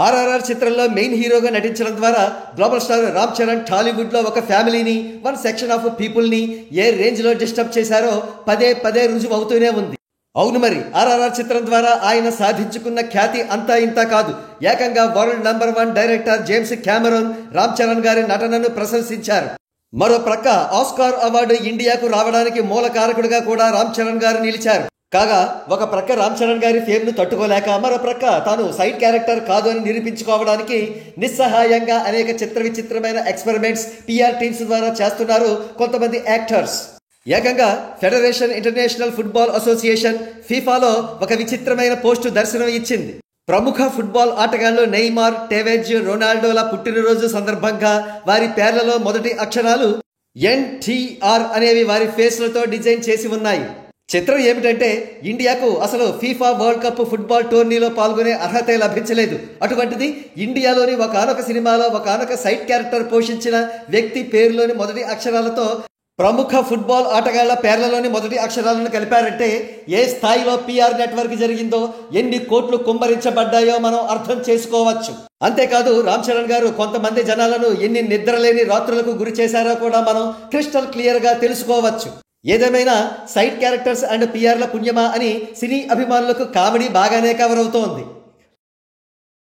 ఆర్ఆర్ఆర్ చిత్రంలో మెయిన్ హీరోగా నటించడం ద్వారా గ్లోబల్ స్టార్ రామ్ చరణ్ టాలీవుడ్లో ఒక ఫ్యామిలీని వన్ సెక్షన్ ఆఫ్ పీపుల్ని ఏ రేంజ్లో డిస్టర్బ్ చేశారో పదే పదే రుజువు అవుతూనే ఉంది. అవును మరి, ఆర్ఆర్ఆర్ చిత్రం ద్వారా ఆయన సాధించుకున్న ఖ్యాతి అంతా ఇంత కాదు. ఏకంగా world number 1 director James Cameron Ram Charan గారి నటనను ప్రశంసించారు. మరో ప్రక్క ఆస్కార్ అవార్డు ఇండియాకు రావడానికి మూల కారకుడిగా కూడా రామ్ చరణ్ గారు నిలిచారు. కాగా ఒక ప్రక్క రామ్ చరణ్ గారి ఫేమ్ ను తట్టుకోలేక మరో ప్రక్క తాను సైడ్ క్యారెక్టర్ కాదు అని నిరూపించుకోవడానికి నిస్సహాయంగా అనేక చిత్ర విచిత్రమైన ఎక్స్పెరిమెంట్స్ పిఆర్ టీమ్స్ ద్వారా చేస్తున్నారు కొంతమంది యాక్టర్స్. ఏకంగా ఫెడరేషన్ ఇంటర్నేషనల్ ఫుట్బాల్ అసోసియేషన్ ఫీఫాలో ఒక విచిత్రమైన పోస్టు దర్శనం ఇచ్చింది. ప్రముఖ ఫుట్బాల్ ఆటగాళ్లు నెయ్మార్, టెవెజ్, రొనాల్డోల పుట్టినరోజు సందర్భంగా వారి పేర్లలో మొదటి అక్షరాలు ఎన్టీఆర్ అనేవి వారి ఫేస్లతో డిజైన్ చేసి ఉన్నాయి. చిత్రం ఏమిటంటే, ఇండియాకు అసలు ఫీఫా వరల్డ్ కప్ ఫుట్బాల్ టోర్నీలో పాల్గొనే అర్హతే లభించలేదు. అటువంటిది ఇండియాలోని ఒకానొక సినిమాలో ఒకానొక సైడ్ క్యారెక్టర్ పోషించిన వ్యక్తి పేరులోని మొదటి అక్షరాలతో ప్రముఖ ఫుట్బాల్ ఆటగాళ్ల పేర్లలోని మొదటి అక్షరాలను కలిపారంటే ఏ స్థాయిలో పిఆర్ నెట్వర్క్ జరిగిందో, ఎన్ని కోట్లు కుమ్మరించబడ్డాయో మనం అర్థం చేసుకోవచ్చు. అంతేకాదు రామ్ చరణ్ గారు కొంతమంది జనాలను ఎన్ని నిద్రలేని రాత్రులకు గురి చేశారో కూడా మనం క్రిస్టల్ క్లియర్ గా తెలుసుకోవచ్చు. ఏదేమైనా సైడ్ క్యారెక్టర్స్ అండ్ పిఆర్ల పుణ్యమా అని సినీ అభిమానులకు కామెడీ బాగానే కవర్ అవుతోంది.